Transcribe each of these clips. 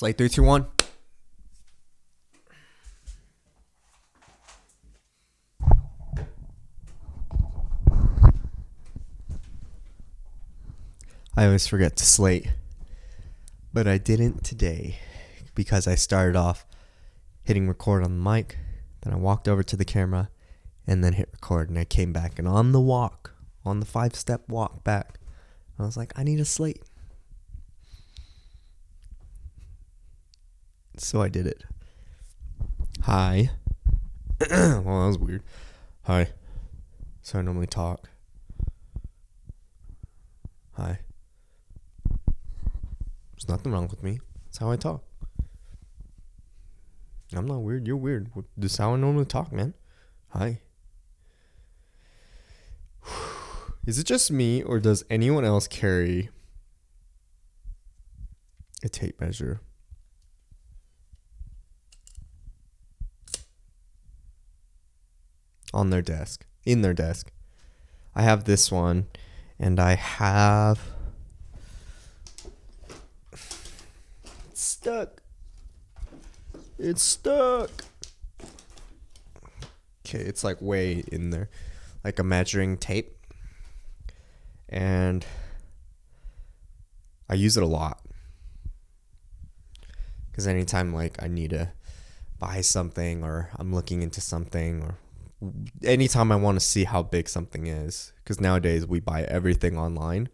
Slate 3, 2, 1. I always forget to slate, but I didn't today because I started off hitting record on the mic, then I walked over to the camera and then hit record, and I came back, and on the walk, on the 5-step walk back, I was like, I need a slate. So I did it. Hi. Well, that was weird. Hi. So I normally talk. Hi. There's nothing wrong with me. That's how I talk. I'm not weird. You're weird. This is how I normally talk, man. Hi. Is it just me, or does anyone else carry a tape measure? On their desk. In their desk. I have this one, and I have... It's stuck. It's stuck. Okay, it's like way in there. Like a measuring tape. And I use it a lot. Because anytime like I need to buy something, or I'm looking into something, or anytime I want to see how big something is, because nowadays we buy everything online,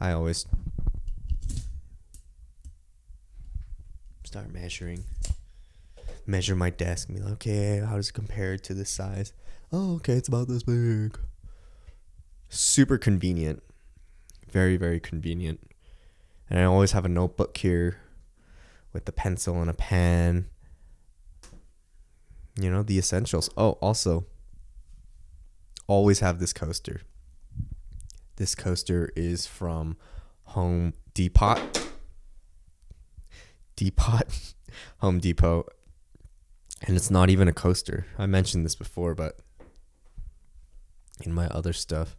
I always start measure my desk and be like, okay, how does it compare to this size? Oh, okay, it's about this big. Super convenient. Very, very convenient. And I always have a notebook here with a pencil and a pen. You know, the essentials. Oh, also, always have this coaster. This coaster is from Home Depot. Home Depot. And it's not even a coaster. I mentioned this before, but in my other stuff,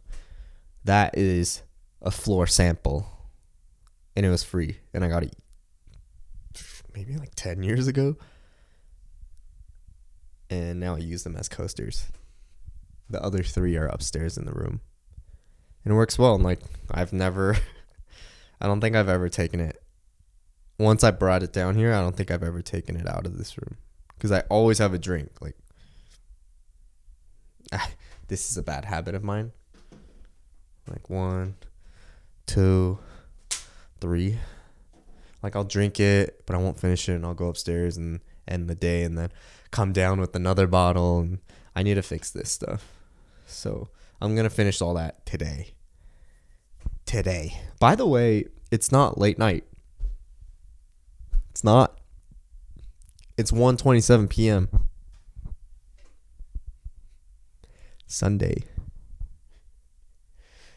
that is a floor sample. And it was free. And I got it maybe like 10 years ago. And now I use them as coasters. The other 3 are upstairs in the room. And it works well. And like, I don't think I've ever taken it. Once I brought it down here, I don't think I've ever taken it out of this room. Because I always have a drink. Like, this is a bad habit of mine. Like 1, 2, 3. Like, I'll drink it, but I won't finish it, and I'll go upstairs and end the day, and then come down with another bottle. And I need to fix this stuff. So I'm going to finish all that today. By the way, it's not late night. It's not. It's 1:27 p.m. Sunday.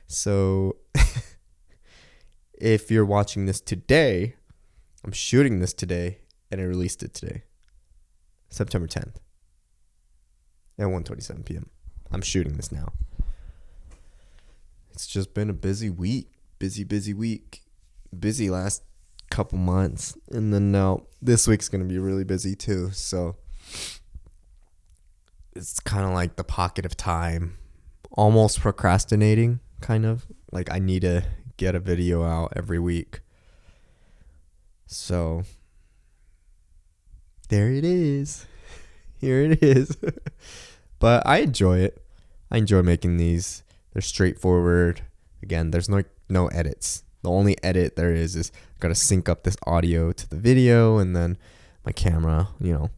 So if you're watching this today, I'm shooting this today, and I released it today, September 10th at 1:27 p.m. I'm shooting this now. It's just been a busy week. Busy week. Busy last couple months. And then now this week's going to be really busy too. So it's kind of like the pocket of time. Almost procrastinating, kind of. Like, I need to get a video out every week. So there it is. Here it is. But I enjoy it. I enjoy making these. They're straightforward. Again, there's no edits. The only edit there is got to sync up this audio to the video, and then my camera, you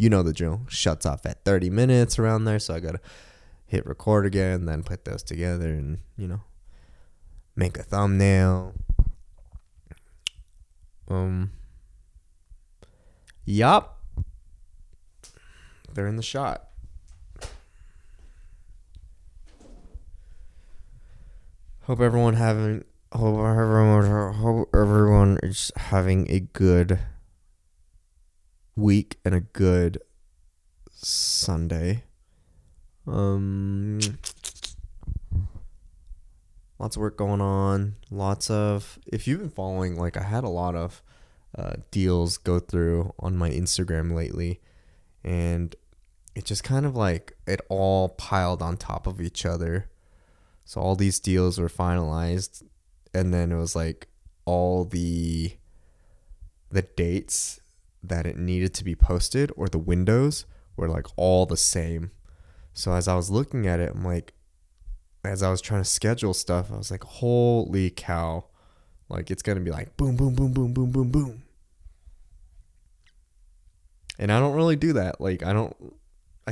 know the drill, shuts off at 30 minutes around there. So I got to hit record again, then put those together and, make a thumbnail. Yup. They're in the shot. Hope everyone is having a good week and a good Sunday. Lots of work going on. If you've been following, like, I had a lot of deals go through on my Instagram lately, and it just kind of like it all piled on top of each other. So all these deals were finalized, and then it was like all the dates that it needed to be posted or the windows were like all the same. So as I was looking at it, I'm like, as I was trying to schedule stuff, I was like, holy cow. Like it's going to be like boom, boom, boom, boom, boom, boom, boom. And I don't really do that. Like I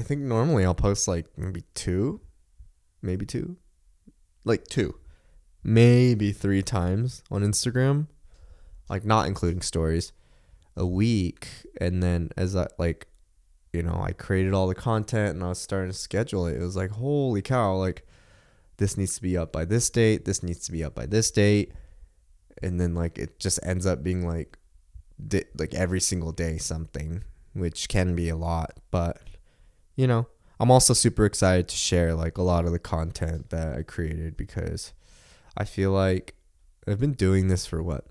think normally I'll post like maybe two, like two, maybe three times on Instagram, like not including stories, a week. And then as I like, I created all the content and I was starting to schedule it. It was like, holy cow, like this needs to be up by this date. This needs to be up by this date. And then like it just ends up being like every single day something, which can be a lot. But, I'm also super excited to share like a lot of the content that I created because I feel like I've been doing this for what?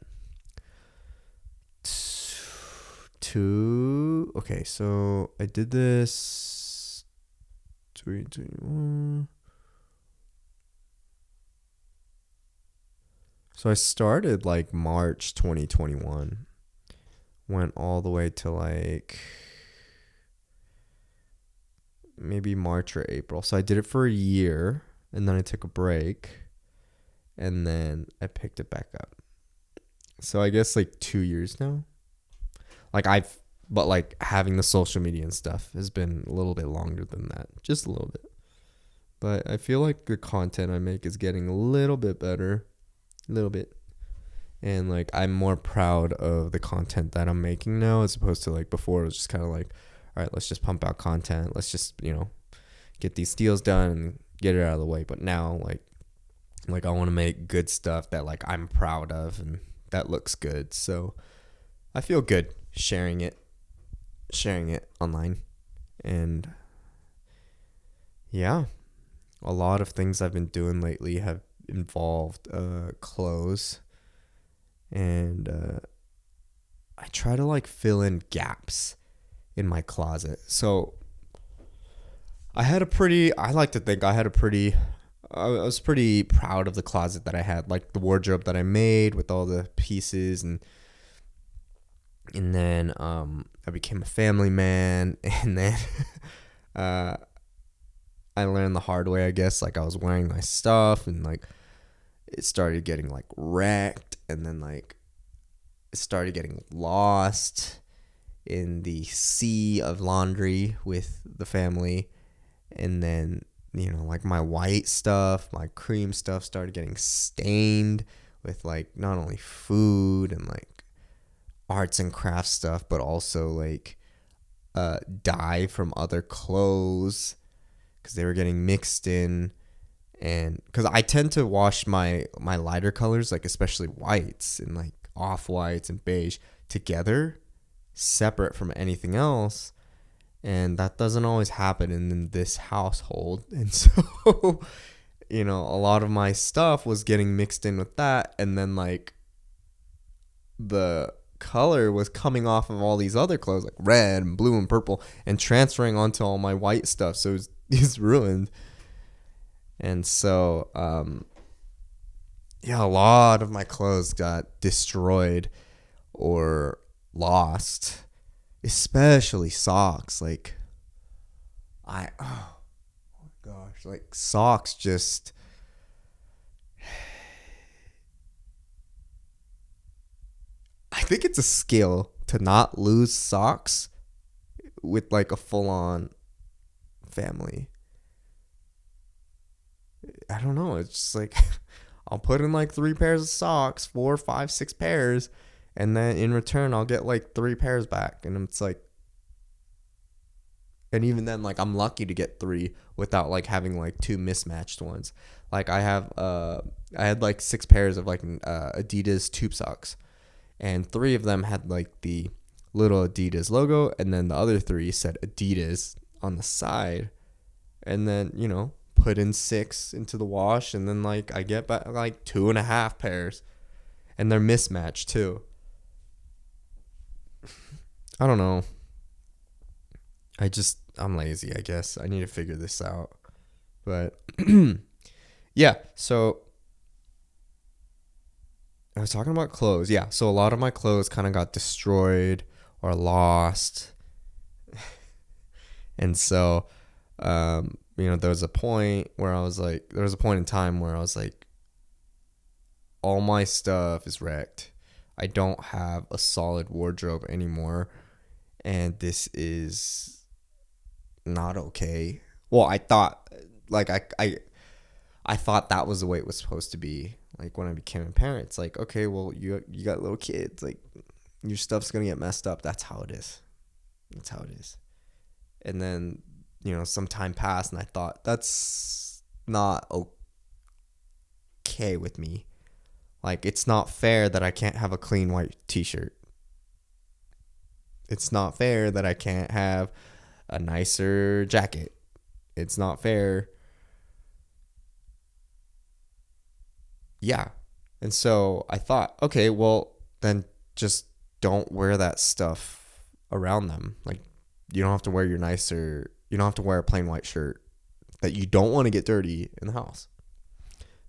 Okay, so I did this 2021. So I started like March 2021, went all the way to like maybe March or April. So I did it for a year and then I took a break and then I picked it back up. So I guess like 2 years now. But like having the social media and stuff has been a little bit longer than that, just a little bit. But I feel like the content I make is getting a little bit better, a little bit. And like I'm more proud of the content that I'm making now as opposed to like before it was just kind of like, all right, let's just pump out content. Let's just, get these deals done and get it out of the way. But now like I want to make good stuff that like I'm proud of and that looks good. So I feel good sharing it online. And yeah, a lot of things I've been doing lately have involved clothes. And I try to like fill in gaps in my closet. So I like to think I was pretty proud of the closet that I had, like the wardrobe that I made with all the pieces. And then I became a family man, and then I learned the hard way, I guess. Like I was wearing my stuff, and like it started getting like wrecked, and then like it started getting lost in the sea of laundry with the family. And then like my white stuff, my cream stuff started getting stained with like not only food and like arts and crafts stuff, but also like dye from other clothes because they were getting mixed in. And because I tend to wash my lighter colors, like especially whites and like off whites and beige together, separate from anything else. And that doesn't always happen in this household. And so, a lot of my stuff was getting mixed in with that. And then like the color was coming off of all these other clothes, like red and blue and purple, and transferring onto all my white stuff. So it's ruined. And so, a lot of my clothes got destroyed or lost, especially socks. Like, oh my gosh, like socks just, I think it's a skill to not lose socks with like a full-on family. I don't know. It's just like I'll put in like 3 pairs of socks, 4, 5, 6 pairs, and then in return I'll get like 3 pairs back. And it's like, and even then, like I'm lucky to get 3 without like having like 2 mismatched ones. Like I had like 6 pairs of like Adidas tube socks, and 3 of them had like the little Adidas logo, and then the other 3 said Adidas on the side. And then put in 6 into the wash, and then like I get back like 2.5 pairs, and they're mismatched too. I don't know. I'm lazy, I guess. I need to figure this out. But yeah, so I was talking about clothes. Yeah, so a lot of my clothes kind of got destroyed or lost. And so, there was a point where there was a point in time where I was like, all my stuff is wrecked. I don't have a solid wardrobe anymore. And this is not okay. Well, like, I thought that was the way it was supposed to be. Like when I became a parent, it's like, okay, well, you got little kids, like your stuff's gonna get messed up. That's how it is. That's how it is. And then, some time passed, and I thought that's not okay with me. Like it's not fair that I can't have a clean white T-shirt. It's not fair that I can't have a nicer jacket. It's not fair. Yeah. And so I thought, okay, well, then just don't wear that stuff around them. Like, you don't have to wear you don't have to wear a plain white shirt that you don't want to get dirty in the house.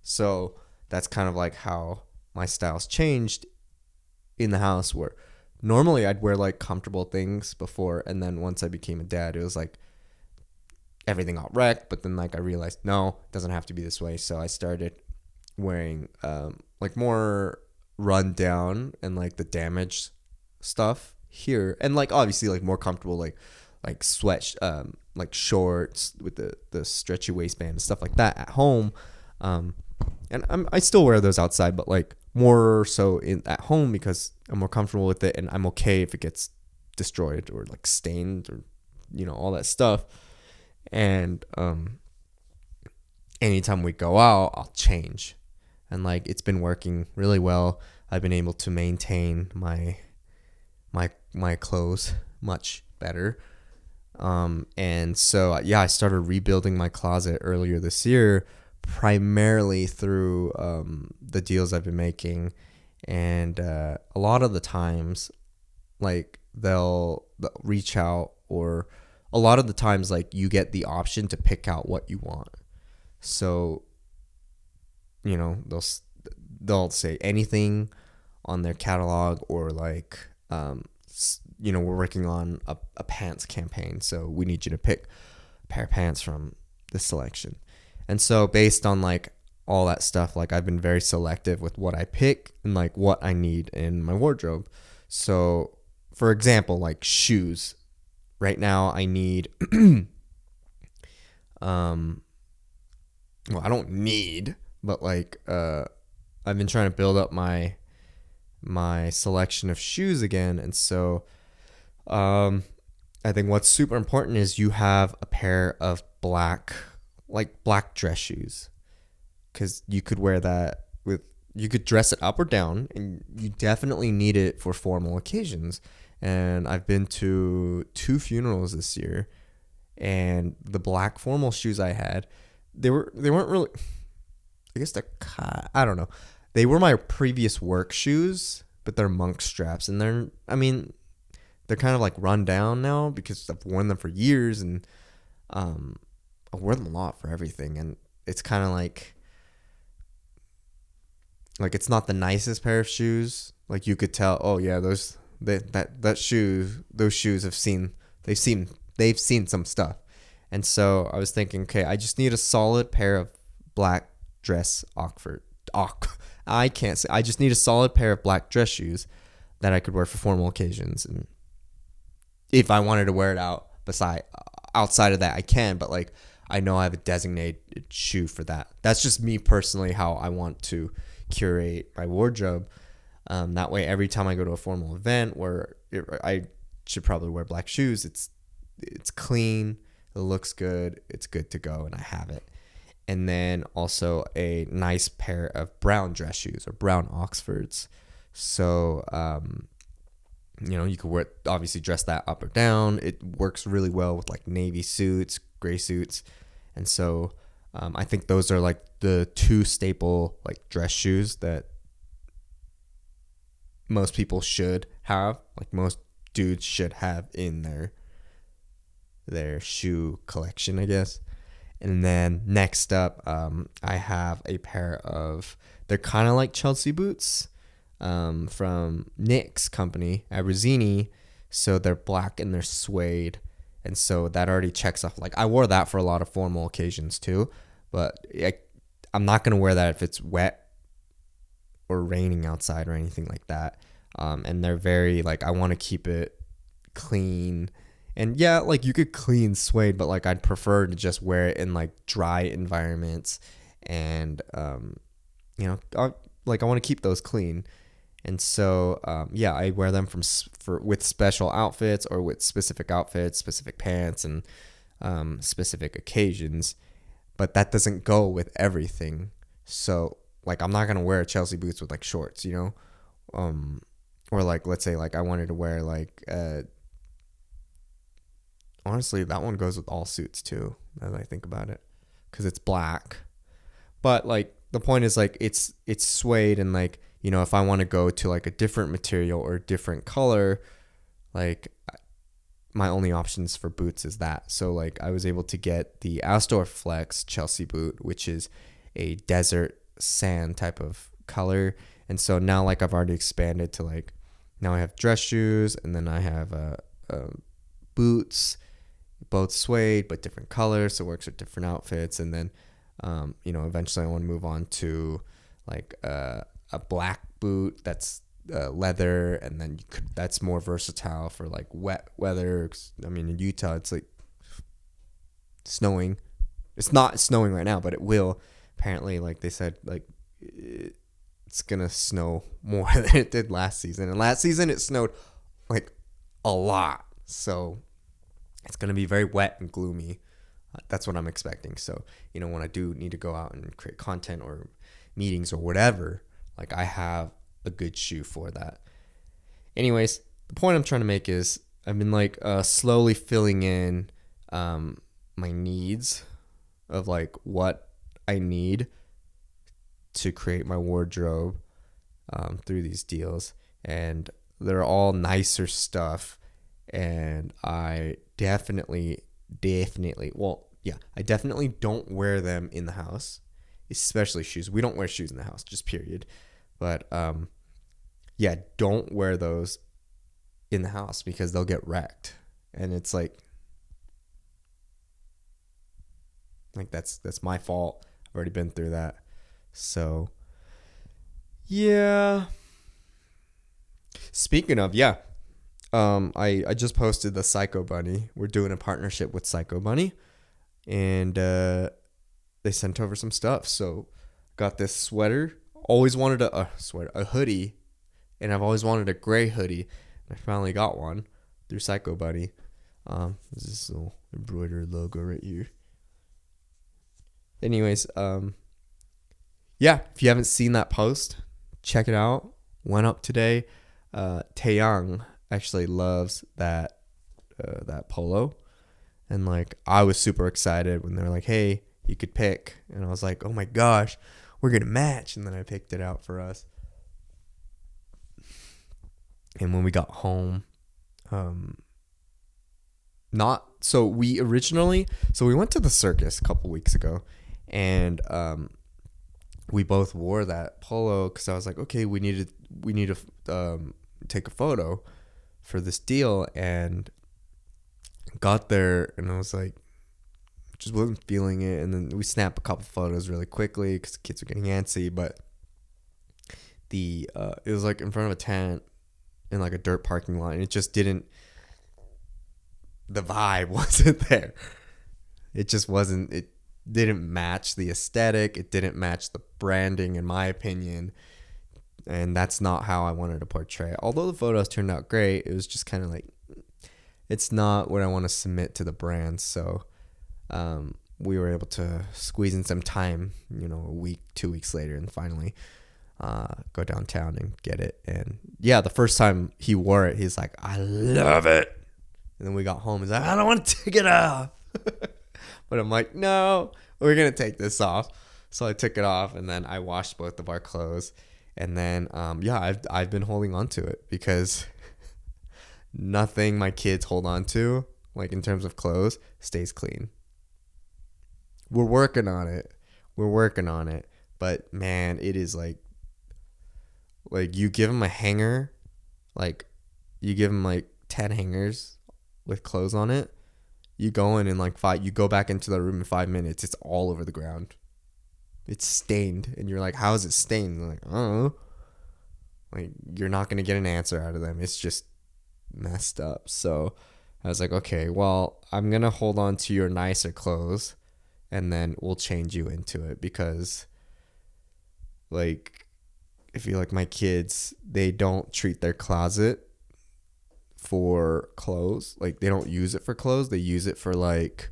So that's kind of like how my styles changed in the house, where normally I'd wear like comfortable things before. And then once I became a dad, it was like everything got wrecked. But then like I realized, no, it doesn't have to be this way. So I started wearing like more rundown and like the damaged stuff here, and like obviously like more comfortable like sweat like shorts with the stretchy waistband and stuff like that at home. And I still wear those outside, but like more so in at home because I'm more comfortable with it, and I'm okay if it gets destroyed or like stained or all that stuff. And anytime we go out, I'll change. And like it's been working really well. I've been able to maintain my clothes much better. And so yeah, I started rebuilding my closet earlier this year, primarily through the deals I've been making. And a lot of the times, like they'll reach out, or a lot of the times like you get the option to pick out what you want. So they'll say anything on their catalog, or like we're working on a pants campaign, so we need you to pick a pair of pants from this selection. And so based on like all that stuff, like I've been very selective with what I pick and like what I need in my wardrobe. So for example, like shoes, right now I need well, I don't need, but like I've been trying to build up my selection of shoes again. And so I think what's super important is you have a pair of black dress shoes, because you could wear that you could dress it up or down, and you definitely need it for formal occasions. And I've been to 2 funerals this year, and the black formal shoes I had, they weren't really, I guess I don't know. They were my previous work shoes, but they're monk straps, and they're kind of like run down now because I've worn them for years, and I wear them a lot for everything, and it's kind of like it's not the nicest pair of shoes. Like you could tell, oh yeah, those shoes they've seen some stuff. And so I was thinking, okay, I just need a solid pair of black dress I can't say. I just need a solid pair of black dress shoes that I could wear for formal occasions, and if I wanted to wear it outside of that, I can. But like, I know I have a designated shoe for that. That's just me personally, how I want to curate my wardrobe. That way, every time I go to a formal event where I should probably wear black shoes, it's clean, it looks good, it's good to go, and I have it. And then also a nice pair of brown dress shoes, or brown Oxfords. So, you could obviously dress that up or down. It works really well with like navy suits, gray suits. And so I think those are like the 2 staple like dress shoes that most people should have. Like most dudes should have in their shoe collection, I guess. And then next up, I have a pair of, they're kind of like Chelsea boots from Nick's company, Abruzzini. So they're black and they're suede. And so that already checks off. Like, I wore that for a lot of formal occasions too. But I'm not going to wear that if it's wet or raining outside or anything like that. And they're very, like, I want to keep it clean. And yeah, like, you could clean suede, but like, I'd prefer to just wear it in like dry environments. And, you know, I want to keep those clean. And so, yeah, I wear them with special outfits or with specific outfits, specific pants, and specific occasions. But that doesn't go with everything. So, like, I'm not gonna wear Chelsea boots with like shorts, you know, or like, let's say like I wanted to wear like, honestly, that one goes with all suits too. Now that I think about it, because it's black. But like, the point is, like, it's suede, and like, you know, if I want to go to like a different material or a different color, like, my only options for boots is that. So like, I was able to get the Astor Flex Chelsea boot, which is a desert sand type of color. And so now, like, I've already expanded to like, now I have dress shoes, and then I have boots, both suede but different colors, so it works with different outfits. And then you know, eventually I want to move on to like a black boot that's leather, and then that's more versatile for like wet weather. I mean, in Utah it's like snowing. It's not snowing right now, but it will. Apparently, like they said, like it's gonna snow more than it did last season, and last season it snowed like a lot. So it's gonna be very wet and gloomy. That's what I'm expecting. So, you know, when I do need to go out and create content or meetings or whatever, like, I have a good shoe for that. Anyways, the point I'm trying to make is I've been like slowly filling in my needs of like what I need to create my wardrobe through these deals. And they're all nicer stuff. And I definitely, well, yeah, I definitely don't wear them in the house, especially shoes. We don't wear shoes in the house, just period. But yeah, don't wear those in the house because they'll get wrecked. And it's like that's my fault. I've already been through that. So yeah. Speaking of, yeah, I just posted the Psycho Bunny. We're doing a partnership with Psycho Bunny, and they sent over some stuff. So got this sweater. Always wanted a hoodie, and I've always wanted a gray hoodie. I finally got one through Psycho Bunny. There's this little embroidered logo right here. Anyways, yeah, if you haven't seen that post, check it out. Went up today. Taeyang actually loves that polo, and like, I was super excited when they were like, hey, you could pick, and I was like, oh my gosh, we're gonna match. And then I picked it out for us. And when we got home, we went to the circus a couple weeks ago, and we both wore that polo because I was like, okay, we need to take a photo for this deal. And got there, and I was like, just wasn't feeling it. And then we snapped a couple photos really quickly because the kids were getting antsy. But it was like in front of a tent in like a dirt parking lot, and it just didn't. The vibe wasn't there. It just wasn't. It didn't match the aesthetic. It didn't match the branding, in my opinion. And that's not how I wanted to portray it. Although the photos turned out great, it was just kind of like, it's not what I want to submit to the brand. So we were able to squeeze in some time, you know, a week, 2 weeks later, and finally go downtown and get it. And yeah, the first time he wore it, he's like, I love it. And then we got home, he's like, I don't want to take it off. But I'm like, no, we're going to take this off. So I took it off, and then I washed both of our clothes. And then, yeah, I've been holding on to it because nothing my kids hold on to, like in terms of clothes, stays clean. We're working on it. We're working on it. But man, it is like you give them a hanger, like you give them like 10 hangers with clothes on it. You go in like you go back into the room in 5 minutes. It's all over the ground. It's stained. And you're like, how is it stained? They're like, I don't know. Like, you're not going to get an answer out of them. It's just messed up. So I was like, okay, well, I'm going to hold on to your nicer clothes and then we'll change you into it because, like, I feel like my kids, they don't treat their closet for clothes. Like, they don't use it for clothes. They use it for, like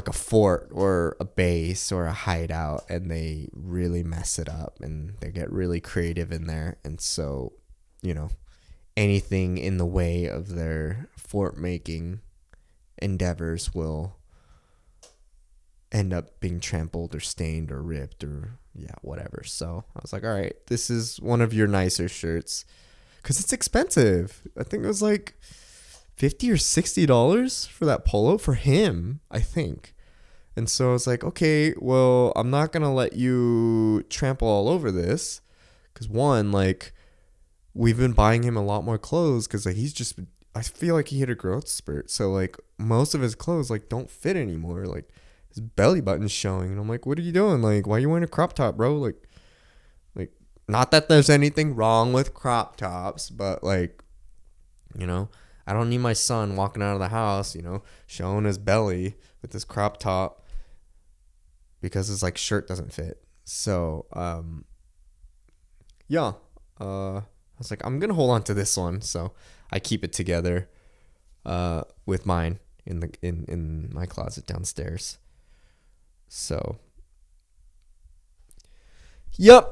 a fort or a base or a hideout, and they really mess it up and they get really creative in there. And so, anything in the way of their fort making endeavors will end up being trampled or stained or ripped or whatever. So I was like, all right, this is one of your nicer shirts because it's expensive. I think it was like $50 or $60 for that polo for him, I think. And so I was like, okay, well, I'm not going to let you trample all over this. Because one, like, we've been buying him a lot more clothes because like, I feel like he hit a growth spurt. So like most of his clothes like don't fit anymore. Like his belly button's showing. And I'm like, what are you doing? Like, why are you wearing a crop top, bro? Like, not that there's anything wrong with crop tops, but like, I don't need my son walking out of the house, showing his belly with his crop top because his like shirt doesn't fit. So, I was like, I'm gonna hold on to this one, so I keep it together, with mine in my closet downstairs. So, yep.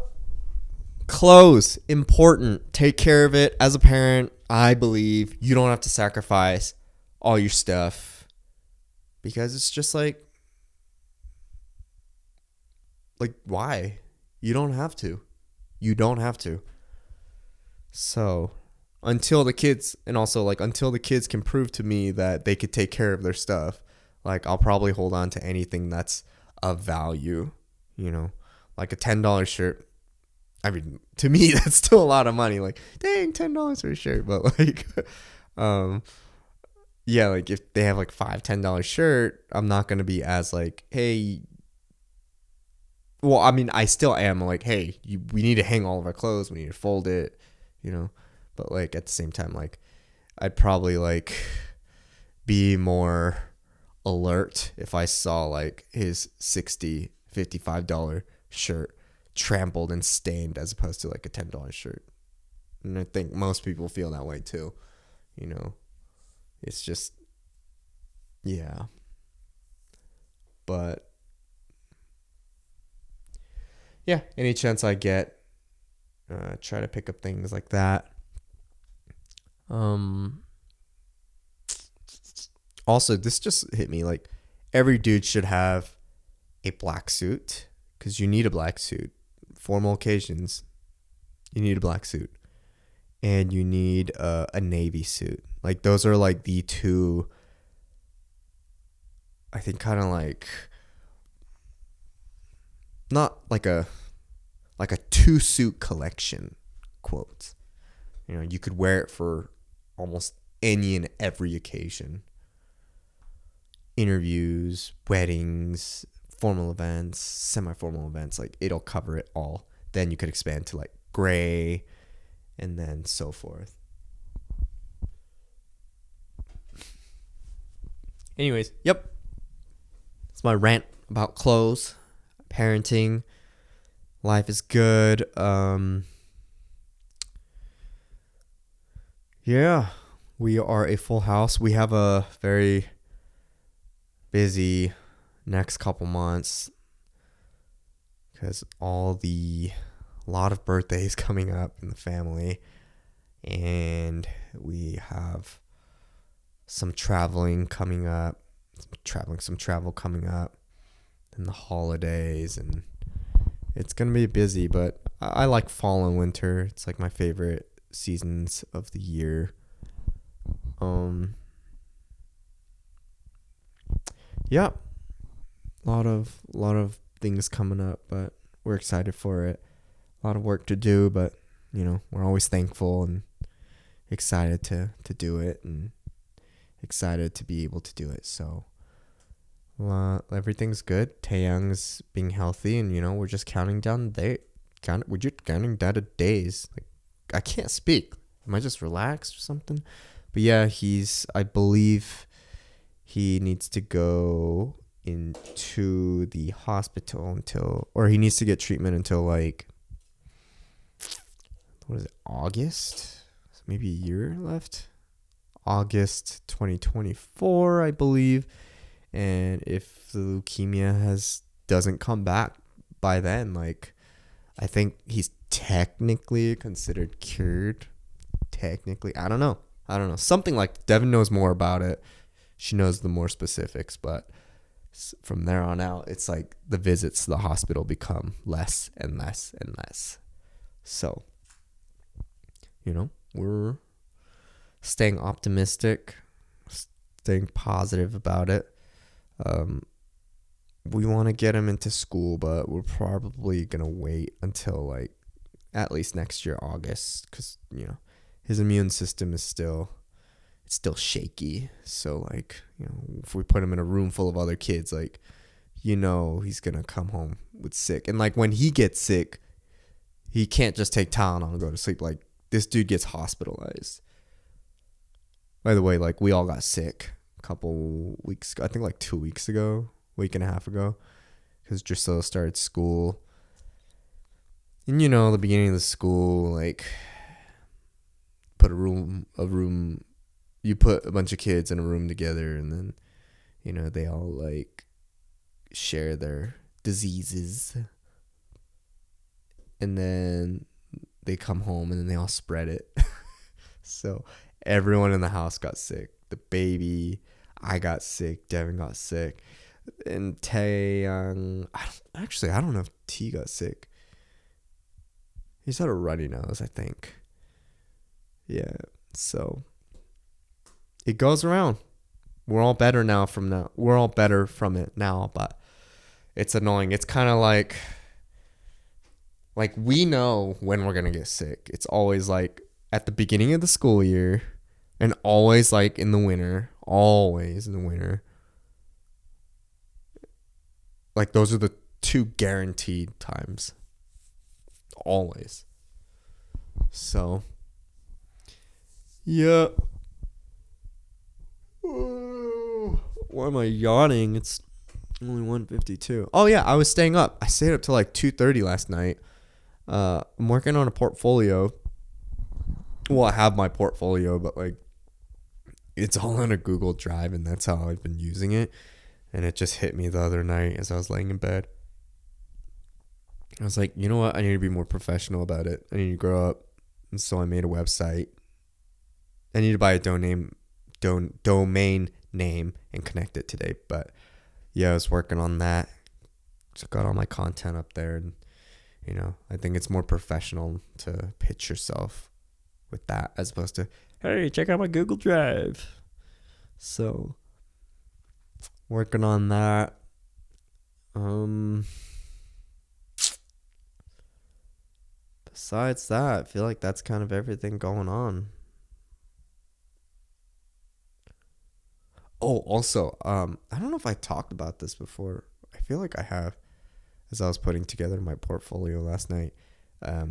Clothes, important. Take care of it. As a parent, I believe you don't have to sacrifice all your stuff because it's just like why? You don't have to. You don't have to. So until the kids can prove to me that they could take care of their stuff, like I'll probably hold on to anything that's of value, like a $10 shirt. I mean, to me, that's still a lot of money. Like, dang, $10 for a shirt. But like, like if they have like $5-10 shirt, I'm not gonna be as like, hey. Well, I mean, I still am like, hey, we need to hang all of our clothes. We need to fold it, But like at the same time, like, I'd probably like be more alert if I saw like his $55 shirt trampled and stained as opposed to like a $10 shirt. And I think most people feel that way too. It's just, yeah. But yeah, any chance I get, try to pick up things like that. Also, this just hit me, like every dude should have a black suit because you need a black suit. Formal occasions, you need a black suit, and you need a navy suit. Like those are like the two, I think, kind of like not like a 2-suit collection, quotes. You could wear it for almost any and every occasion. Interviews, weddings, formal events, semi-formal events, like it'll cover it all. Then you could expand to like gray and then so forth. Anyways, yep. It's my rant about clothes, parenting. Life is good. Yeah, we are a full house. We have a very busy next couple months because a lot of birthdays coming up in the family, and we have some travel coming up, and the holidays, and it's gonna be busy. But I like fall and winter. It's like my favorite seasons of the year. Um, yeah, lot of things coming up, but we're excited for it. A lot of work to do, but we're always thankful and excited to do it, and excited to be able to do it. So everything's good. Taeyang's being healthy, and we're just counting down we're just counting down the days. Like, I can't speak. Am I just relaxed or something? But yeah, I believe he needs to go into the hospital or he needs to get treatment until like, what is it, August? Maybe a year left. August 2024, I believe. And if the leukemia doesn't come back by then, like, I think he's technically considered cured. Technically, I don't know. Something like Devin knows more about it. She knows the more specifics, but from there on out, it's like the visits to the hospital become less and less and less. So, we're staying optimistic, staying positive about it. We want to get him into school, but we're probably going to wait until like at least next year, August, because, his immune system is still shaky. So like, if we put him in a room full of other kids, like, he's going to come home with sick. And like when he gets sick, he can't just take Tylenol and go to sleep. Like, this dude gets hospitalized. By the way, like, we all got sick a couple weeks ago. I think like 2 weeks ago, week and a half ago, because Drusilla started school. And the beginning of the school, like, you put a bunch of kids in a room together, and then they all like share their diseases, and then they come home and then they all spread it. So everyone in the house got sick. The baby, I got sick, Devin got sick, and Taeyang, I don't know if T got sick. He's had a runny nose, I think. Yeah, so it goes around. We're all better now from that. We're all better from it now, but it's annoying. It's kind of like we know when we're going to get sick. It's always like at the beginning of the school year, and always like in the winter, Like, those are the two guaranteed times. Always. So, yeah. Why am I yawning? It's only 1:52. Oh yeah, I was staying up. I stayed up till like 2:30 last night. I'm working on a portfolio. Well, I have my portfolio, but like, it's all on a Google Drive, and that's how I've been using it. And it just hit me the other night as I was laying in bed. I was like, you know what? I need to be more professional about it. I need to grow up. And so I made a website. I need to buy a domain name and connect it today. But yeah, I was working on that. So I got all my content up there, and I think it's more professional to pitch yourself with that as opposed to, hey, check out my Google Drive. So working on that. Besides that, I feel like that's kind of everything going on. Oh, also, I don't know if I talked about this before. I feel like I have, as I was putting together my portfolio last night. I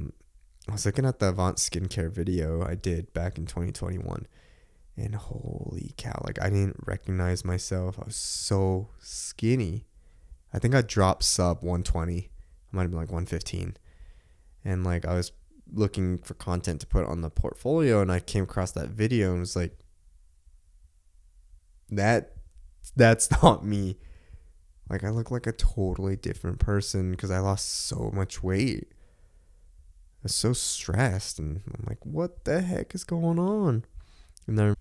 was looking at the Avant skincare video I did back in 2021, and holy cow, like, I didn't recognize myself. I was so skinny. I think I dropped sub 120. I might have been like 115. And like, I was looking for content to put on the portfolio, and I came across that video and was like, that's not me. Like, I look like a totally different person because I lost so much weight. I was so stressed, and I'm like, what the heck is going on? And then,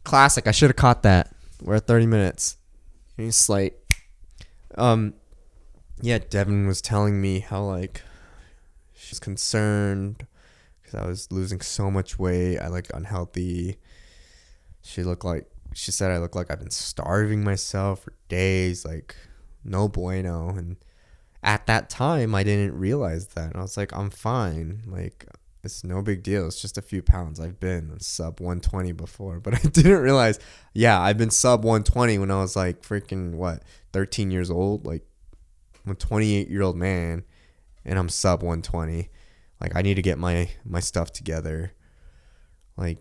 classic, I should have caught that. We're at 30 minutes. It's like, yeah, Devin was telling me how, like, she's concerned because I was losing so much weight. I looked unhealthy. She said I look like I've been starving myself for days, like no bueno. And at that time, I didn't realize that. And I was like, I'm fine. Like, it's no big deal. It's just a few pounds. I've been sub 120 before, but I didn't realize, yeah, I've been sub 120 when I was like freaking, 13 years old? Like, I'm a 28-year-old man and I'm sub 120. Like, I need to get my stuff together. Like,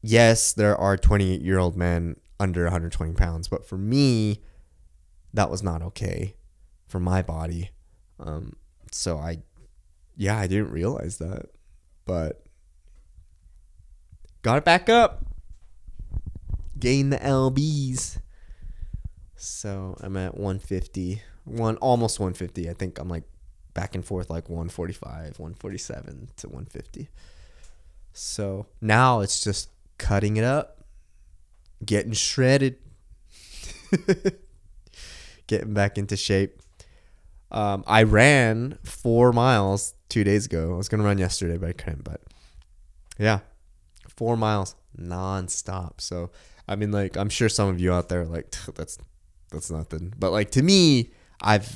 yes, there are 28-year-old men under 120 pounds, but for me, that was not okay for my body. So I didn't realize that, but got it back up. Gain the lbs. So I'm at 150, almost 150. I think I'm like back and forth, like 145, 147 to 150. So now it's just cutting it up, getting shredded, getting back into shape. I ran 4 miles 2 days ago. I was going to run yesterday, but I couldn't. But yeah, 4 miles nonstop. So, I mean, like, I'm sure some of you out there are like, that's nothing. But like, to me, the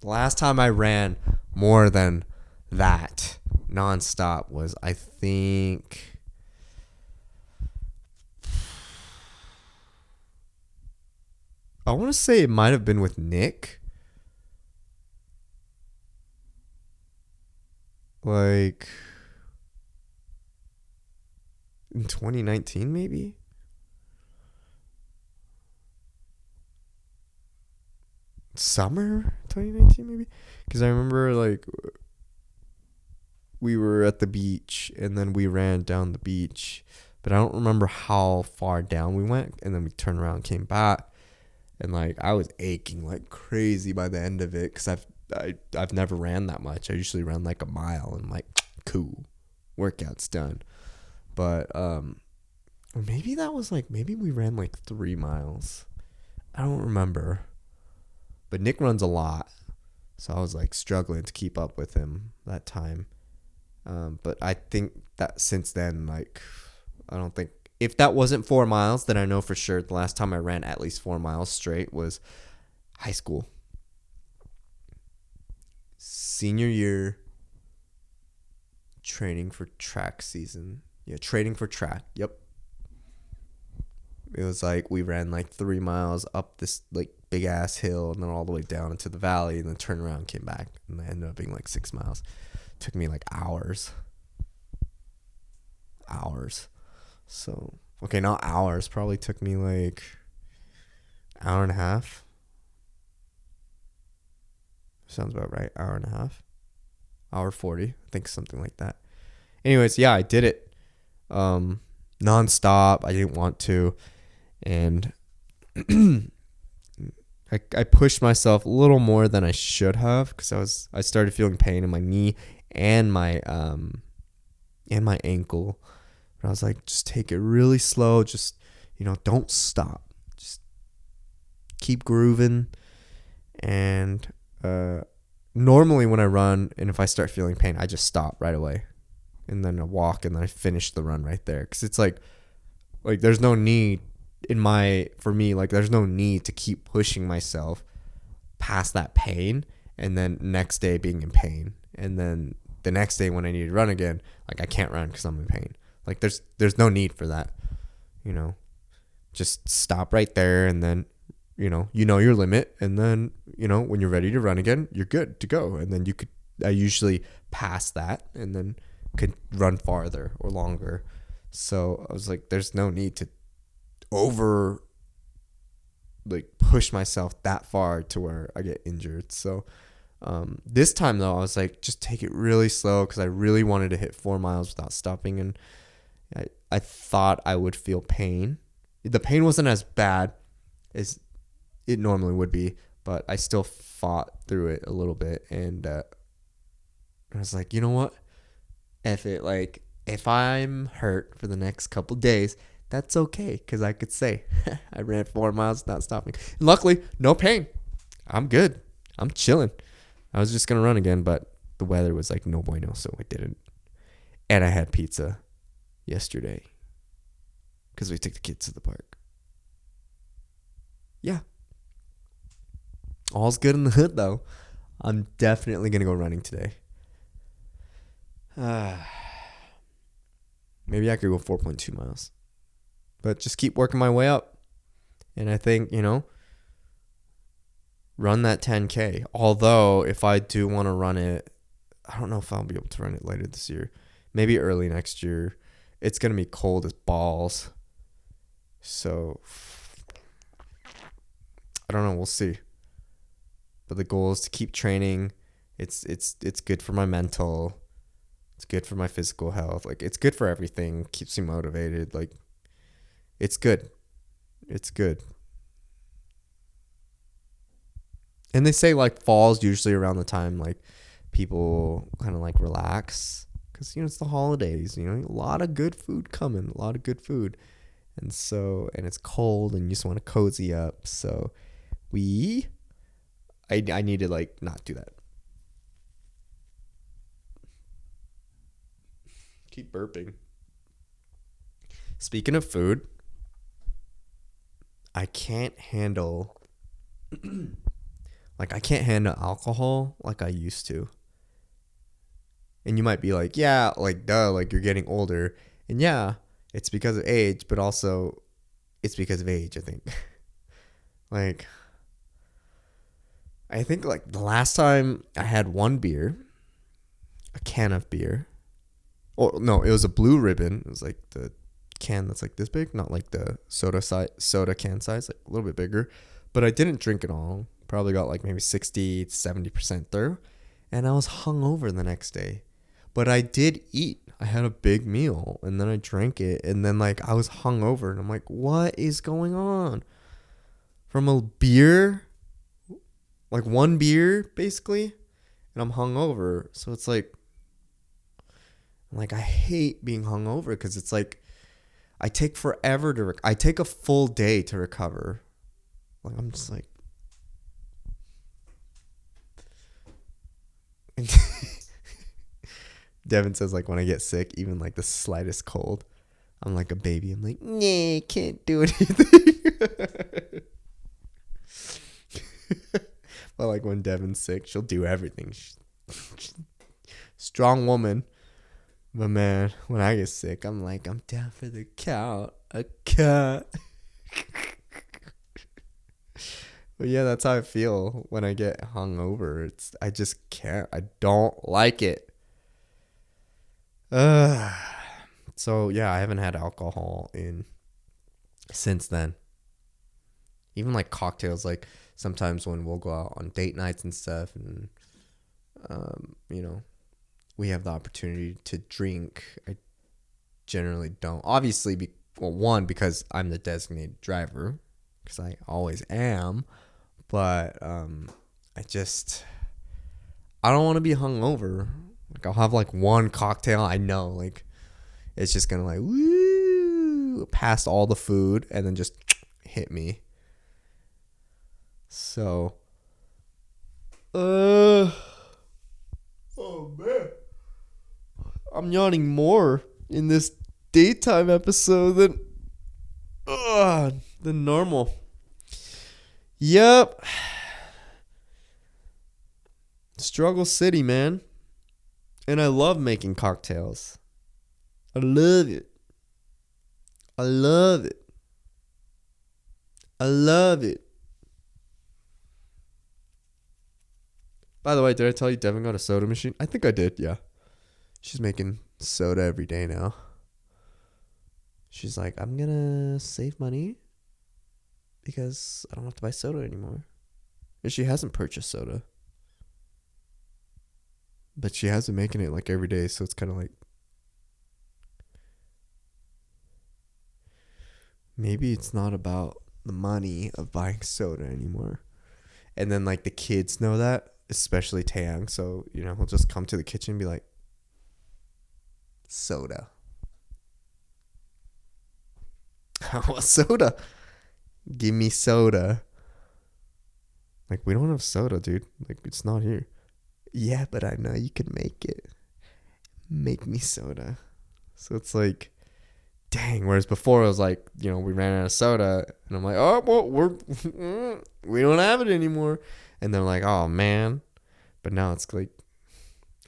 last time I ran more than that nonstop was, I think, I want to say it might have been with Nick. Like in 2019, maybe. Summer 2019, maybe. Because I remember, like, we were at the beach and then we ran down the beach, but I don't remember how far down we went. And then we turned around and came back, and like I was aching like crazy by the end of it, because I've never ran that much. I usually run like a mile and like, cool, workout's done. But or maybe that was like, maybe we ran like 3 miles. I don't remember. But Nick runs a lot, so I was like struggling to keep up with him that time. But I think that since then, like, I don't think, if that wasn't 4 miles, then I know for sure the last time I ran at least 4 miles straight was high school. Senior year, training for track season. Yeah, training for track. Yep. It was like we ran like 3 miles up this like big ass hill and then all the way down into the valley and then turned around and came back. And it ended up being like 6 miles. Took me like hours. So, okay, not hours. Probably took me like hour and a half. Sounds about right. Hour and a half. Hour 40. I think something like that. Anyways, yeah, I did it. Nonstop. I didn't want to. And I pushed myself a little more than I should have, because I started feeling pain in my knee and my ankle. But I was like, just take it really slow. Just, don't stop. Just keep grooving. And normally when I run and if I start feeling pain, I just stop right away. And then I walk and then I finish the run right there. Because it's like there's no need for me, there's no need to keep pushing myself past that pain and then next day being in pain. And then the next day when I need to run again, I can't run because I'm in pain. There's no need for that, just stop right there. And then, your limit. And then, when you're ready to run again, you're good to go. And then I usually pass that and then could run farther or longer. So I was like, there's no need to push myself that far to where I get injured. So this time though, I was like, just take it really slow, because I really wanted to hit 4 miles without stopping. And I thought I would feel pain. The pain wasn't as bad as it normally would be, but I still fought through it a little bit. And I was like, you know what? If I'm hurt for the next couple days, that's okay, because I could say I ran 4 miles without stopping. And luckily, no pain. I'm good. I'm chilling. I was just going to run again, but the weather was like no bueno, so I didn't. And I had pizza yesterday because we took the kids to the park. Yeah. All's good in the hood, though. I'm definitely going to go running today. Maybe I could go 4.2 miles. But just keep working my way up. And I think, run that 10K. Although, if I do want to run it, I don't know if I'll be able to run it later this year. Maybe early next year. It's going to be cold as balls. So, I don't know. We'll see. But the goal is to keep training. It's good for my mental. It's good for my physical health. Like, it's good for everything. Keeps me motivated. Like, it's good. It's good. And they say, like, fall's usually around the time, like, people kind of, like, relax. Because, it's the holidays. A lot of good food coming. A lot of good food. And it's cold and you just want to cozy up. So, I need to, like, not do that. Keep burping. Speaking of food, I can't handle alcohol like I used to. And you might be like, yeah, like, duh, like, you're getting older. And yeah, it's because of age, but also it's because of age, I think. Like, I think, like, the last time I had one beer, a can of beer. Oh, no, it was a Blue Ribbon. It was, like, the can that's, like, this big. Not, like, the soda can size, like, a little bit bigger. But I didn't drink it all. Probably got, like, maybe 60 to 70% through. And I was hungover the next day. But I did eat. I had a big meal. And then I drank it. And then, like, I was hungover. And I'm like, what is going on? From a beer, like, one beer, basically, and I'm hungover. So it's like, I hate being hungover because it's like, I take forever I take a full day to recover. Like, I'm just like, Devin says, like, when I get sick, even, like, the slightest cold, I'm like a baby. I'm like, nah, can't do anything. But, like, when Devin's sick, she'll do everything. Strong woman. But, man, when I get sick, I'm like, I'm down for the count. A cut. But, yeah, that's how I feel when I get hungover. I just can't. I don't like it. So, yeah, I haven't had alcohol since then. Even, like, cocktails, like, sometimes when we'll go out on date nights and stuff, and we have the opportunity to drink, I generally don't. Obviously, one, because I'm the designated driver, because I always am. But I don't want to be hungover. Like, I'll have, like, one cocktail. I know, like, it's just gonna, like, woo, past all the food and then just hit me. So, oh man, I'm yawning more in this daytime episode than normal. Yep. Struggle City, man. And I love making cocktails. I love it. I love it. I love it. By the way, did I tell you Devin got a soda machine? I think I did, yeah. She's making soda every day now. She's like, I'm going to save money because I don't have to buy soda anymore. And she hasn't purchased soda. But she has been making it, like, every day, so it's kind of like, maybe it's not about the money of buying soda anymore. And then, like, the kids know that, especially Taeyang. So, he'll just come to the kitchen and be like, soda. What soda? Give me soda. Like, we don't have soda, dude. Like, it's not here. Yeah, but I know you can make it. Make me soda. So it's like, dang. Whereas before it was like, we ran out of soda, and I'm like, oh, well, we don't have it anymore. And they're like, oh man. But now it's like,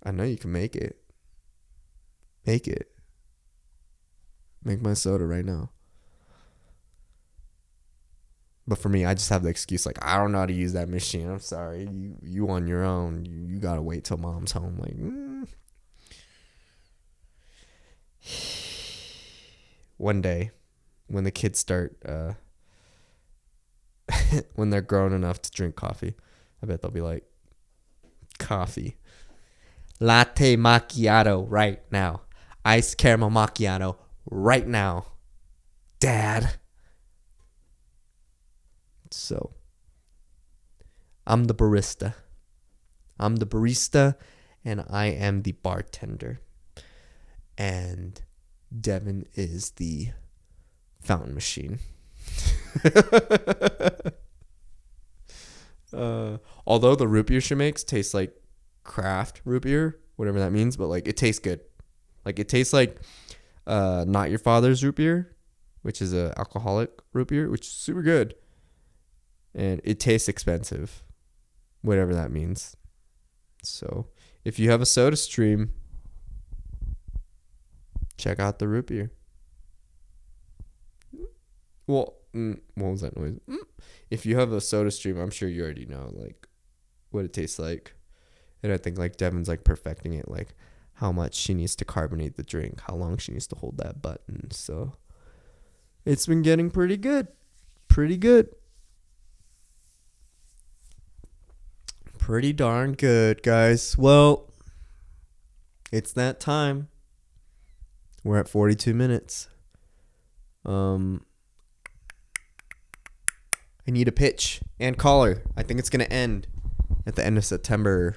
I know you can make it. Make it. Make my soda right now. But for me, I just have the excuse like, I don't know how to use that machine. I'm sorry. You on your own. You gotta wait till mom's home. Like, one day, when the kids start, when they're grown enough to drink coffee, I bet they'll be like, coffee, latte macchiato right now, iced caramel macchiato right now, Dad. So, I'm the barista. And I am the bartender. And Devin is the fountain machine. Although the root beer she makes tastes like craft root beer, whatever that means, but like it tastes good. Like it tastes like Not Your Father's root beer, which is a alcoholic root beer, which is super good. And it tastes expensive, whatever that means. So if you have a soda stream, check out the root beer. Well, what was that noise? If you have a soda stream, I'm sure you already know like what it tastes like. And I think like Devin's like perfecting it, like how much she needs to carbonate the drink, how long she needs to hold that button. So it's been getting pretty good. Pretty good. Pretty darn good, guys. Well, it's that time. We're at 42 minutes. I need a pitch and caller. I think it's going to end at the end of September.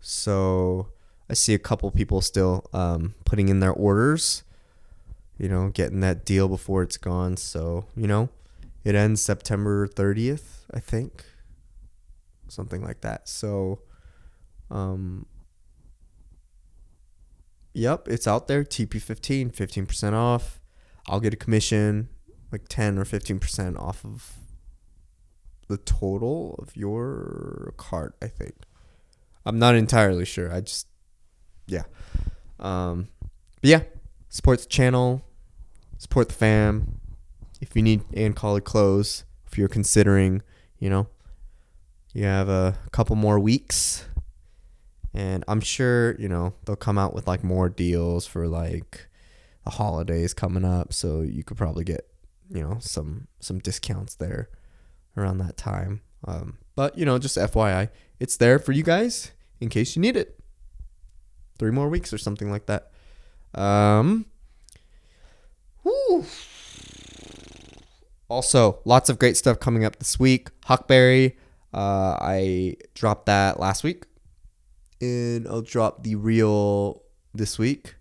So I see a couple people still putting in their orders, getting that deal before it's gone. So, it ends September 30th, I think. Something like that. So, yep, it's out there. TP15, 15% off. I'll get a commission, like 10 or 15% off of the total of your cart, I think. I'm not entirely sure. Yeah. But yeah, support the channel, support the fam. If you need Ann Colley clothes, if you're considering, you have a couple more weeks, and I'm sure, they'll come out with like more deals for like the holidays coming up. So you could probably get, some discounts there around that time. But, just FYI, it's there for you guys in case you need it. 3 more weeks or something like that. Woo. Also, lots of great stuff coming up this week. Huckberry, I dropped that last week, and I'll drop the reel this week.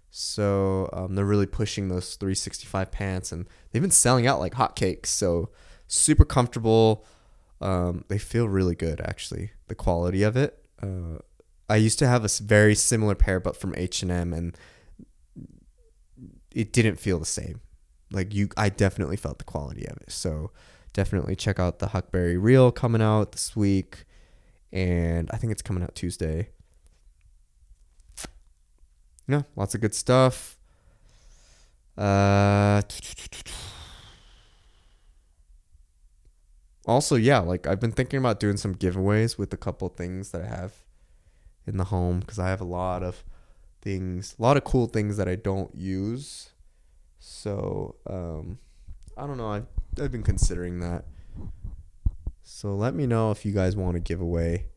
So they're really pushing those 365 pants, and they've been selling out like hotcakes. So super comfortable. They feel really good, actually. The quality of it. I used to have a very similar pair, but from H&M, and it didn't feel the same. Like I definitely felt the quality of it. So definitely check out the Huckberry reel coming out this week, and I think it's coming out Tuesday. Yeah, lots of good stuff. Also, yeah, like I've been thinking about doing some giveaways with a couple things that I have in the home, because I have a lot of cool things that I don't use. So, I don't know. I've been considering that. So let me know if you guys want to give away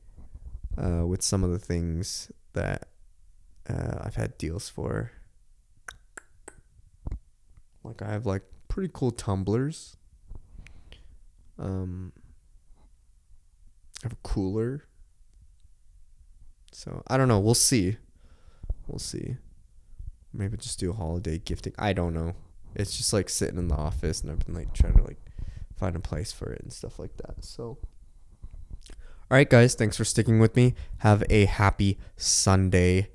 with some of the things that I've had deals for. Like I have like pretty cool tumblers. I have a cooler. So I don't know. We'll see. Maybe just do a holiday gifting. I don't know. It's just like sitting in the office, and I've been like trying to like find a place for it and stuff like that. So, All right, guys, thanks for sticking with me. Have a happy Sunday.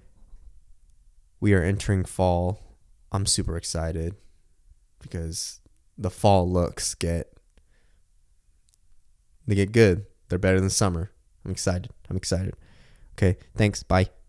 We are entering fall. I'm super excited because the fall looks they get good. They're better than summer. I'm excited. Okay, thanks. Bye.